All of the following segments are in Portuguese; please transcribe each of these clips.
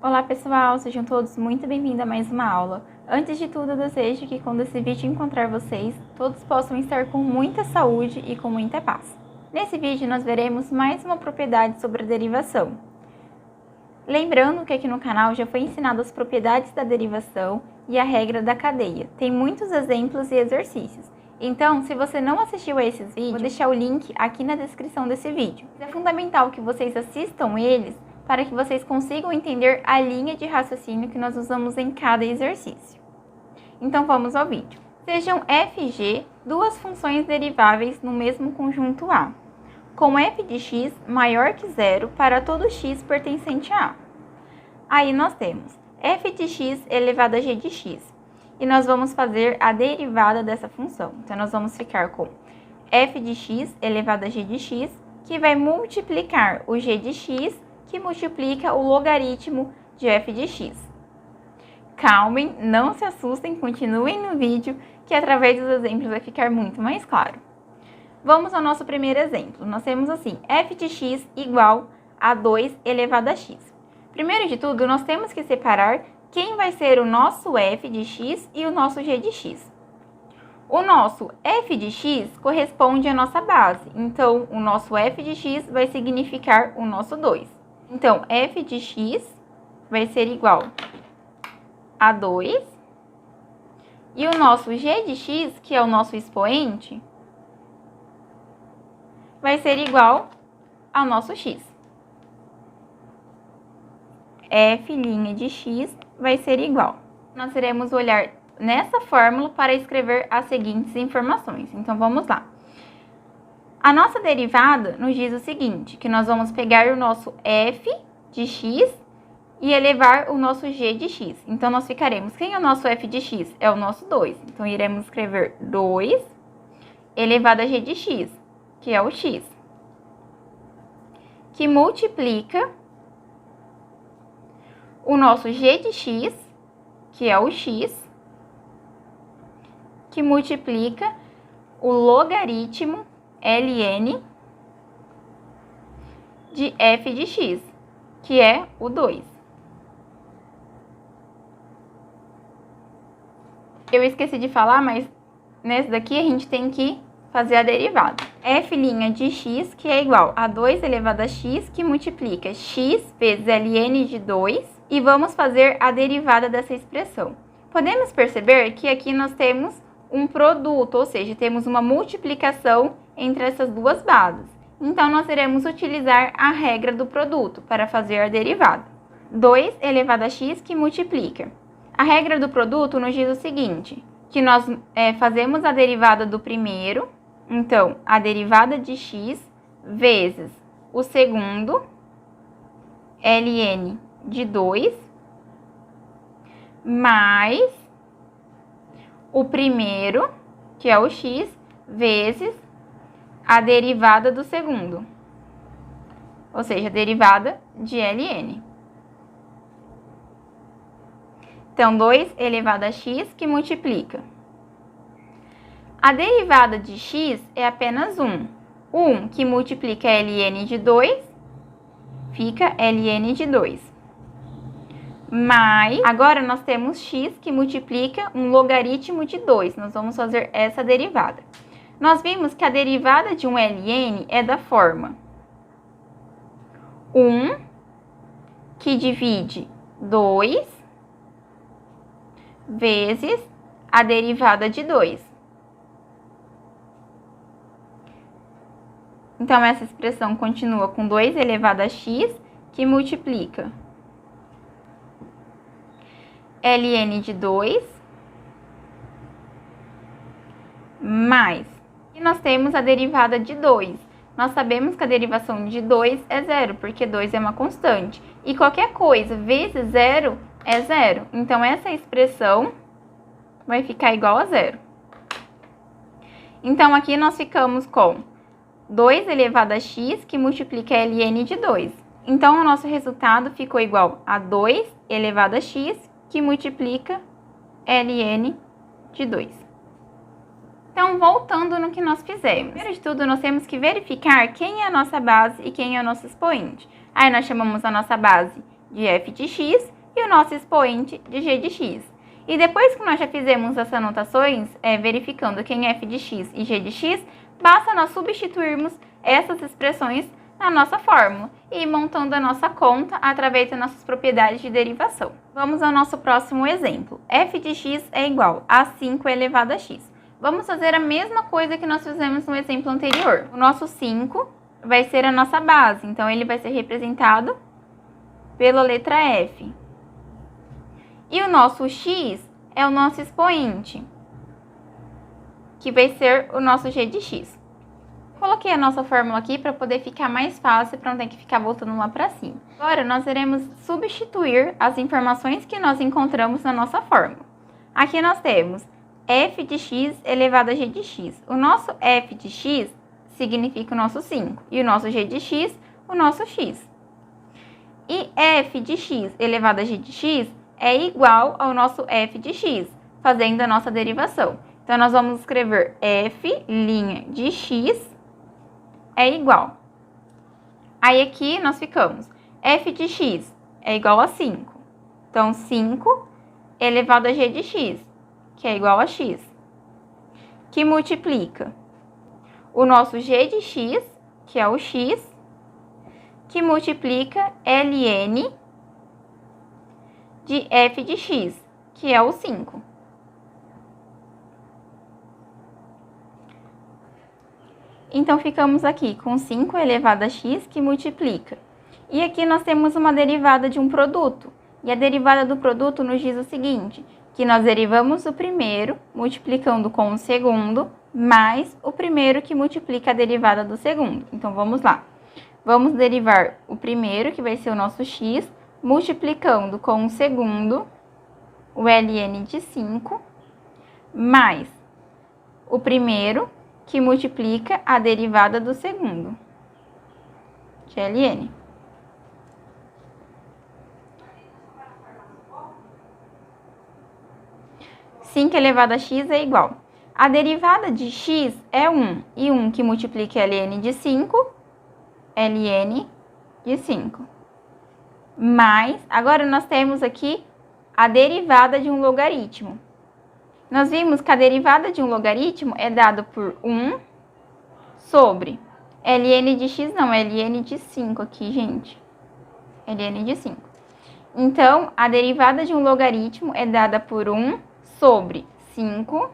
Olá pessoal, sejam todos muito bem-vindos a mais uma aula. Antes de tudo, eu desejo que quando esse vídeo encontrar vocês, todos possam estar com muita saúde e com muita paz. Nesse vídeo nós veremos mais uma propriedade sobre a derivação. Lembrando que aqui no canal já foi ensinado as propriedades da derivação e a regra da cadeia. Tem muitos exemplos e exercícios. Então, se você não assistiu a esses vídeos, vou deixar o link aqui na descrição desse vídeo. É fundamental que vocês assistam eles para que vocês consigam entender a linha de raciocínio que nós usamos em cada exercício. Então vamos ao vídeo. Sejam f e g duas funções deriváveis no mesmo conjunto A, com f de x maior que zero para todo x pertencente a A. Aí nós temos f de x elevado a g de x, e nós vamos fazer a derivada dessa função. Então nós vamos ficar com f de x elevado a g de x, que vai multiplicar o g de x, que multiplica o logaritmo de f de x. Calmem, não se assustem, continuem no vídeo, que através dos exemplos vai ficar muito mais claro. Vamos ao nosso primeiro exemplo. Nós temos assim, f de x igual a 2 elevado a x. Primeiro de tudo, nós temos que separar quem vai ser o nosso f de x e o nosso g de x. O nosso f de x corresponde à nossa base, então o nosso f de x vai significar o nosso 2. Então, f de x vai ser igual a 2, e o nosso g de x, que é o nosso expoente, vai ser igual ao nosso x. F' de x vai ser igual. Nós iremos olhar nessa fórmula para escrever as seguintes informações. Então, vamos lá. A nossa derivada nos diz o seguinte, que nós vamos pegar o nosso f de x e elevar o nosso g de x. Então, nós ficaremos, quem é o nosso f de x? É o nosso 2. Então, iremos escrever 2 elevado a g de x, que é o x, que multiplica o nosso g de x, que é o x, que multiplica o logaritmo ln de f de x, que é o 2. Eu esqueci de falar, mas nesse daqui a gente tem que fazer a derivada. F' de x, que é igual a 2 elevado a x, que multiplica x vezes ln de 2, e vamos fazer a derivada dessa expressão. Podemos perceber que aqui nós temos um produto, ou seja, temos uma multiplicação entre essas duas bases. Então, nós iremos utilizar a regra do produto para fazer a derivada. 2 elevado a x que multiplica. A regra do produto nos diz o seguinte, que nós fazemos a derivada do primeiro, então, a derivada de x vezes o segundo, ln de 2, mais o primeiro, que é o x, vezes a derivada do segundo, ou seja, a derivada de ln. Então, 2 elevado a x que multiplica. A derivada de x é apenas 1. 1 que multiplica ln de 2, fica ln de 2. Mas, agora nós temos x que multiplica um logaritmo de 2. Nós vamos fazer essa derivada. Nós vimos que a derivada de um ln é da forma 1 que divide 2 vezes a derivada de 2. Então, essa expressão continua com 2 elevado a x, que multiplica ln de 2, mais. E nós temos a derivada de 2. Nós sabemos que a derivação de 2 é zero, porque 2 é uma constante. E qualquer coisa vezes zero é zero. Então, essa expressão vai ficar igual a zero. Então, aqui nós ficamos com 2 elevado a x, que multiplica ln de 2. Então, o nosso resultado ficou igual a 2 elevado a x, que multiplica ln de 2. Então, voltando no que nós fizemos. Primeiro de tudo, nós temos que verificar quem é a nossa base e quem é o nosso expoente. Aí, nós chamamos a nossa base de f de x e o nosso expoente de g de x. E depois que nós já fizemos essas anotações, verificando quem é f de x e g de x, basta nós substituirmos essas expressões na nossa fórmula e ir montando a nossa conta através das nossas propriedades de derivação. Vamos ao nosso próximo exemplo. F de x é igual a 5 elevado a x. Vamos fazer a mesma coisa que nós fizemos no exemplo anterior. O nosso 5 vai ser a nossa base, então ele vai ser representado pela letra F. E o nosso x é o nosso expoente, que vai ser o nosso g de x. Coloquei a nossa fórmula aqui para poder ficar mais fácil, para não ter que ficar voltando lá para cima. Agora, nós iremos substituir as informações que nós encontramos na nossa fórmula. Aqui nós temos f de x elevado a g de x. O nosso f de x significa o nosso 5 e o nosso g de x, o nosso x. E f de x elevado a g de x é igual ao nosso f de x, fazendo a nossa derivação. Então, nós vamos escrever f' de x é igual. Aí, aqui, nós ficamos. F de x é igual a 5. Então, 5 elevado a g de x, que é igual a x. Que multiplica o nosso g de x, que é o x, que multiplica ln de f de x, que é o 5. Então, ficamos aqui com 5 elevado a x, que multiplica. E aqui nós temos uma derivada de um produto. E a derivada do produto nos diz o seguinte, que nós derivamos o primeiro, multiplicando com o segundo, mais o primeiro que multiplica a derivada do segundo. Então, vamos lá. Vamos derivar o primeiro, que vai ser o nosso x, multiplicando com o segundo, o ln de 5, mais o primeiro, que multiplica a derivada do segundo, de ln. Cinco elevado a x é igual. A derivada de x é 1, e 1 que multiplica ln de 5, ln de 5. Mas, agora nós temos aqui a derivada de um logaritmo. Nós vimos que a derivada de um logaritmo é dada por 1 sobre ln de x, não, ln de 5 aqui, gente. Ln de 5. Então, a derivada de um logaritmo é dada por 1 sobre 5,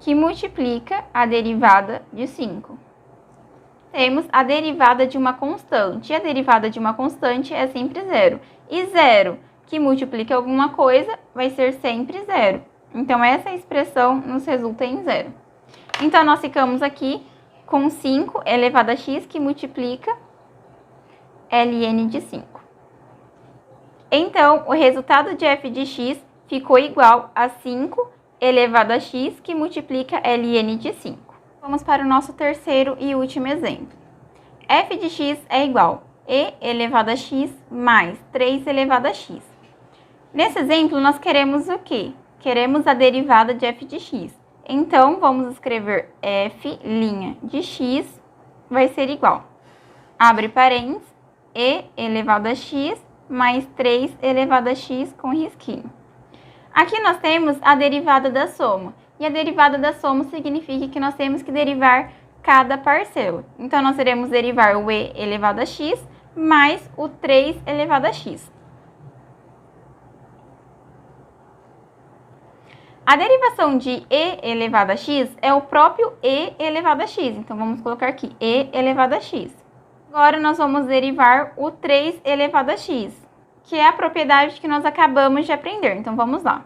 que multiplica a derivada de 5. Temos a derivada de uma constante. E a derivada de uma constante é sempre zero. E zero que multiplica alguma coisa vai ser sempre zero. Então, essa expressão nos resulta em zero. Então, nós ficamos aqui com 5 elevado a x, que multiplica ln de 5. Então, o resultado de f de x ficou igual a 5 elevado a x, que multiplica ln de 5. Vamos para o nosso terceiro e último exemplo. F de x é igual a e elevado a x mais 3 elevado a x. Nesse exemplo, nós queremos o quê? Queremos a derivada de f de x. Então, vamos escrever f' de x vai ser igual. Abre parênteses, e elevado a x mais 3 elevado a x com risquinho. Aqui nós temos a derivada da soma. E a derivada da soma significa que nós temos que derivar cada parcela. Então, nós iremos derivar o e elevado a x mais o 3 elevado a x. A derivação de e elevado a x é o próprio e elevado a x. Então, vamos colocar aqui e elevado a x. Agora, nós vamos derivar o 3 elevado a x, que é a propriedade que nós acabamos de aprender. Então, vamos lá.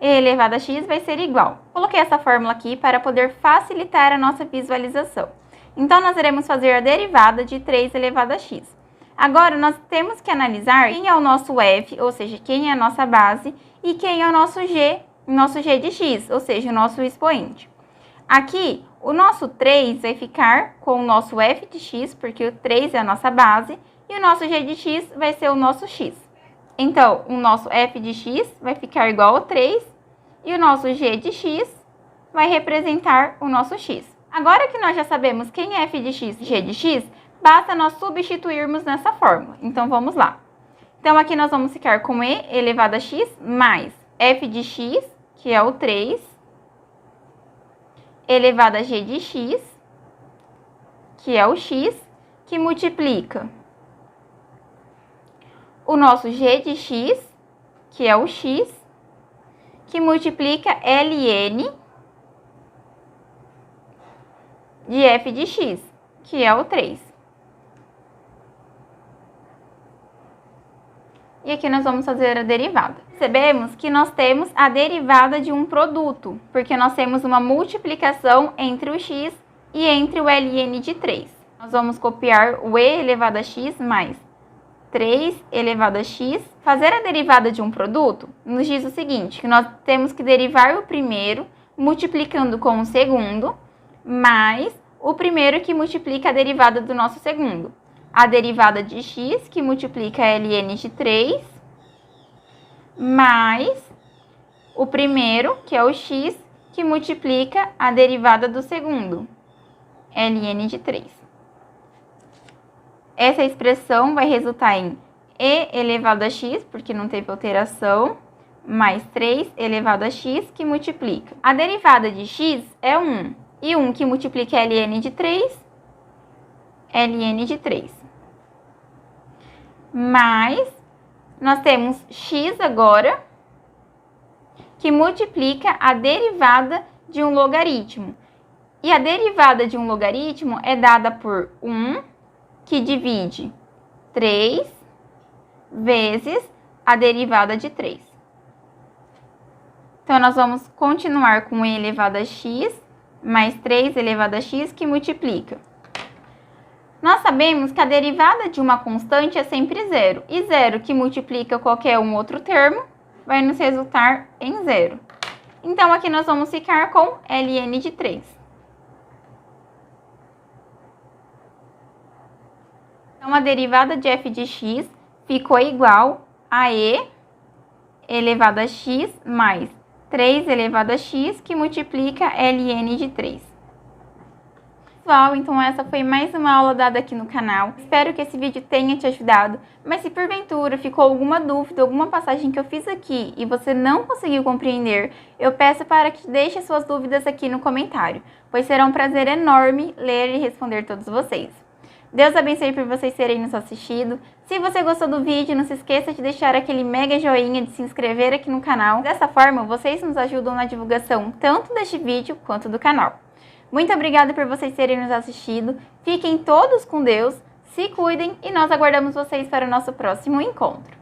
E elevado a x vai ser igual. Coloquei essa fórmula aqui para poder facilitar a nossa visualização. Então, nós iremos fazer a derivada de 3 elevado a x. Agora, nós temos que analisar quem é o nosso f, ou seja, quem é a nossa base, e quem é o nosso g de x, ou seja, o nosso expoente. Aqui, o nosso 3 vai ficar com o nosso f de x, porque o 3 é a nossa base, e o nosso g de x vai ser o nosso x. Então, o nosso f de x vai ficar igual a 3, e o nosso g de x vai representar o nosso x. Agora que nós já sabemos quem é f de x e g de x, basta nós substituirmos nessa fórmula. Então, vamos lá. Então, aqui nós vamos ficar com e elevado a x mais f de x, que é o 3, elevado a g de x, que é o x, que multiplica o nosso g de x, que é o x, que multiplica ln de f de x, que é o 3. E aqui nós vamos fazer a derivada. Percebemos que nós temos a derivada de um produto, porque nós temos uma multiplicação entre o x e entre o ln de 3. Nós vamos copiar o e elevado a x mais 3 elevado a x. Fazer a derivada de um produto nos diz o seguinte, que nós temos que derivar o primeiro multiplicando com o segundo, mais o primeiro que multiplica a derivada do nosso segundo. A derivada de x, que multiplica ln de 3, mais o primeiro, que é o x, que multiplica a derivada do segundo, ln de 3. Essa expressão vai resultar em e elevado a x, porque não teve alteração, mais 3 elevado a x, que multiplica. A derivada de x é 1, e 1 que multiplica ln de 3, ln de 3. Mas nós temos x agora, que multiplica a derivada de um logaritmo. E a derivada de um logaritmo é dada por 1, que divide 3 vezes a derivada de 3. Então, nós vamos continuar com e elevado a x mais 3 elevado a x, que multiplica. Nós sabemos que a derivada de uma constante é sempre zero. E zero que multiplica qualquer um outro termo vai nos resultar em zero. Então, aqui nós vamos ficar com ln de 3. Então, a derivada de f de x ficou igual a e elevado a x mais 3 elevado a x, que multiplica ln de 3. Pessoal, então essa foi mais uma aula dada aqui no canal. Espero que esse vídeo tenha te ajudado, mas se porventura ficou alguma dúvida, alguma passagem que eu fiz aqui e você não conseguiu compreender, eu peço para que deixe suas dúvidas aqui no comentário, pois será um prazer enorme ler e responder todos vocês. Deus abençoe por vocês terem nos assistido. Se você gostou do vídeo, não se esqueça de deixar aquele mega joinha, de se inscrever aqui no canal. Dessa forma, vocês nos ajudam na divulgação tanto deste vídeo quanto do canal. Muito obrigada por vocês terem nos assistido. Fiquem todos com Deus, se cuidem e nós aguardamos vocês para o nosso próximo encontro.